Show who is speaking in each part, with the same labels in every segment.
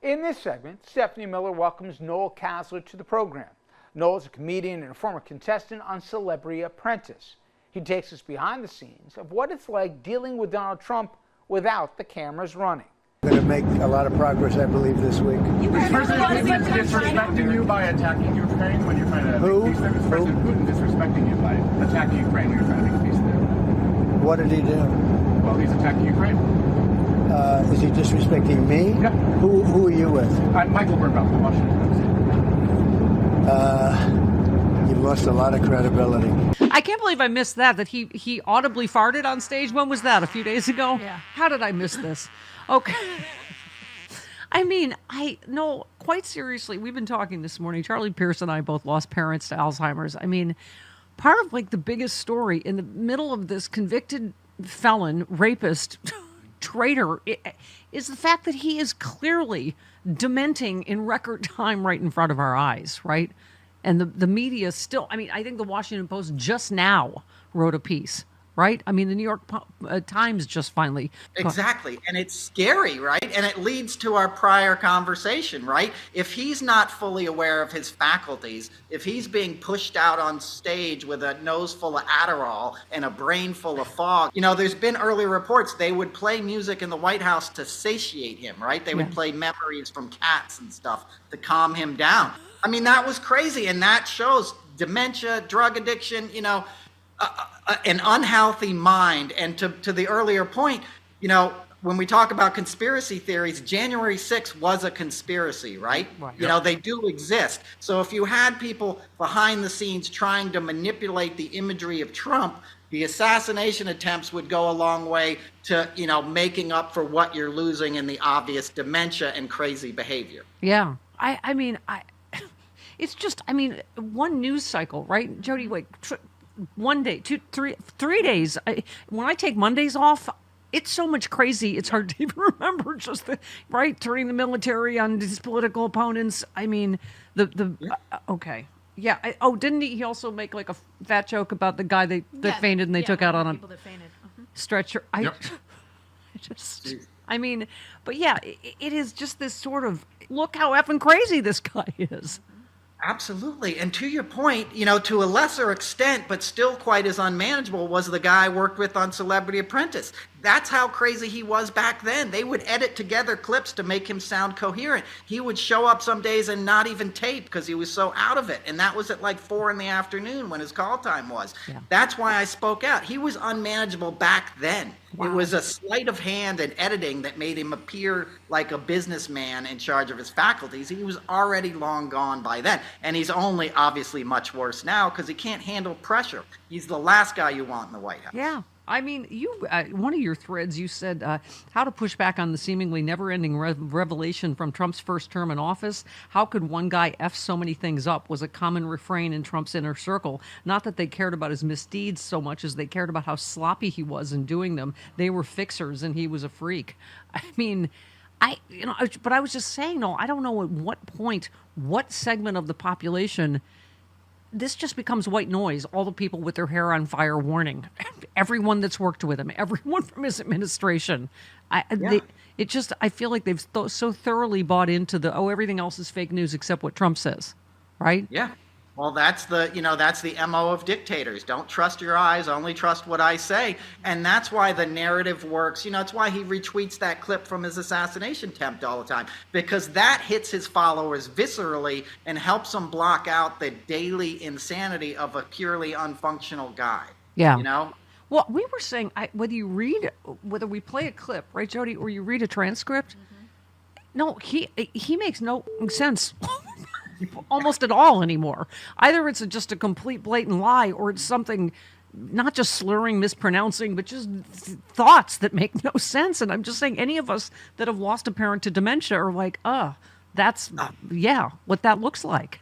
Speaker 1: In this segment, Stephanie Miller welcomes Noel Casler to the program. Noel is a comedian and a former contestant on Celebrity Apprentice. He takes us behind the scenes of what it's like dealing with Donald Trump without the cameras running.
Speaker 2: We're going to make a lot of progress, I believe, this week.
Speaker 3: Is President Putin disrespecting you by attacking Ukraine when you're trying to make peace there? Is President Putin disrespecting you by attacking Ukraine when you're trying to make peace there?
Speaker 2: What did he do?
Speaker 3: Well, he's attacking Ukraine.
Speaker 2: Is he disrespecting me?
Speaker 3: Yeah.
Speaker 2: Who are you with?
Speaker 3: I'm Michael Burnbaum, the Washington Post.
Speaker 2: You've lost a lot of credibility.
Speaker 4: I can't believe I missed that he audibly farted on stage. When was that? A few days ago?
Speaker 5: Yeah.
Speaker 4: How did I miss this? Okay. I mean, no, quite seriously, we've been talking this morning. Charlie Pierce and I both lost parents to Alzheimer's. I mean, part of like the biggest story in the middle of this convicted felon, rapist, traitor is the fact that he is clearly dementing in record time right in front of our eyes, right? And the media still, I mean, I think the Washington Post just now wrote a piece, right? I mean, the New York Times just finally.
Speaker 6: Exactly. And it's scary, right? And it leads to our prior conversation, right? If he's not fully aware of his faculties, if he's being pushed out on stage with a nose full of Adderall and a brain full of fog, there's been earlier reports they would play music in the White House to satiate him, right? They would play memories from cats and stuff to calm him down. I mean, that was crazy. And that shows dementia, drug addiction, an unhealthy mind. And to the earlier point, when we talk about conspiracy theories, January 6th was a conspiracy, right? They do exist. So if you had people behind the scenes trying to manipulate the imagery of Trump, the assassination attempts would go a long way to, making up for what you're losing in the obvious dementia and crazy behavior.
Speaker 4: Yeah. I mean, it's just, I mean, one news cycle, right? Jody, wait, 1 day, 2, 3 days. When I take Mondays off, it's so much crazy. It's hard to even remember just turning the military on his political opponents. I mean, okay. Yeah. Didn't he also make like a fat joke about the guy that fainted and they took out on a stretcher? I mean, but yeah, it is just this sort of, look how effing crazy this guy is.
Speaker 6: Absolutely. And to your point, to a lesser extent, but still quite as unmanageable, was the guy I worked with on Celebrity Apprentice. That's how crazy he was back then. They would edit together clips to make him sound coherent. He would show up some days and not even tape because he was so out of it. And that was at like 4 p.m. when his call time was. Yeah. That's why I spoke out. He was unmanageable back then. Wow. It was a sleight of hand and editing that made him appear like a businessman in charge of his faculties. He was already long gone by then. And he's only obviously much worse now because he can't handle pressure. He's the last guy you want in the White House.
Speaker 4: Yeah. I mean, one of your threads, you said how to push back on the seemingly never-ending revelation from Trump's first term in office. How could one guy F so many things up was a common refrain in Trump's inner circle. Not that they cared about his misdeeds so much as they cared about how sloppy he was in doing them. They were fixers and he was a freak. I mean, but I was just saying, no, I don't know at what point, what segment of the population this just becomes white noise. All the people with their hair on fire warning everyone that's worked with him, everyone from his administration. I feel like they've so thoroughly bought into everything else is fake news except what Trump says, right?
Speaker 6: Yeah. Well, that's the MO of dictators. Don't trust your eyes, only trust what I say. And that's why the narrative works. It's why he retweets that clip from his assassination attempt all the time, because that hits his followers viscerally and helps them block out the daily insanity of a purely unfunctional guy.
Speaker 4: Yeah. Well, we were saying whether we play a clip, right, Jody, or you read a transcript, no, he makes no sense. Almost at all anymore. Either it's just a complete blatant lie or it's something not just slurring, mispronouncing, but just thoughts that make no sense. And I'm just saying any of us that have lost a parent to dementia are like, that's what that looks like.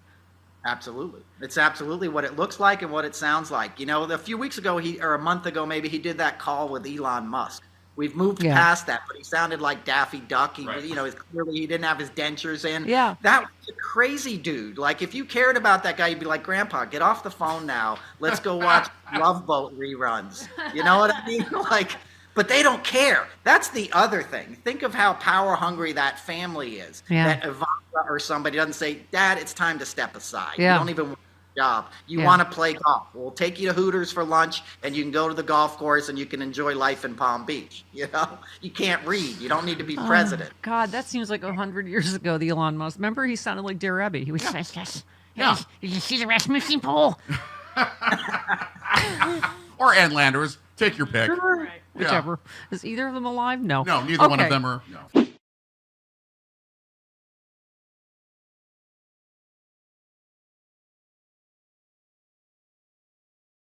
Speaker 6: Absolutely. It's absolutely what it looks like and what it sounds like. A few weeks ago, or a month ago, maybe he did that call with Elon Musk. We've moved past that, but he sounded like Daffy Duck. He, clearly he didn't have his dentures in.
Speaker 4: Yeah.
Speaker 6: That was a crazy dude. Like, if you cared about that guy, you'd be like, Grandpa, get off the phone now. Let's go watch Love Boat reruns. You know what I mean? But they don't care. That's the other thing. Think of how power hungry that family is.
Speaker 4: Yeah.
Speaker 6: That Ivanka or somebody doesn't say, Dad, it's time to step aside.
Speaker 4: Yeah.
Speaker 6: You don't even want a job. You
Speaker 4: Yeah.
Speaker 6: want to play golf. We'll take you to Hooters for lunch, and you can go to the golf course, and you can enjoy life in Palm Beach. You can't read. You don't need to be president.
Speaker 4: God, that seems like 100 years ago, the Elon Musk. Remember, he sounded like Dear Abby. He was yes.
Speaker 5: Yeah.
Speaker 4: Did you see the Rasmussen poll?
Speaker 5: Or Ann Landers. Take your pick.
Speaker 4: Whichever. Is either of them alive? No.
Speaker 5: No, neither one of them are. No.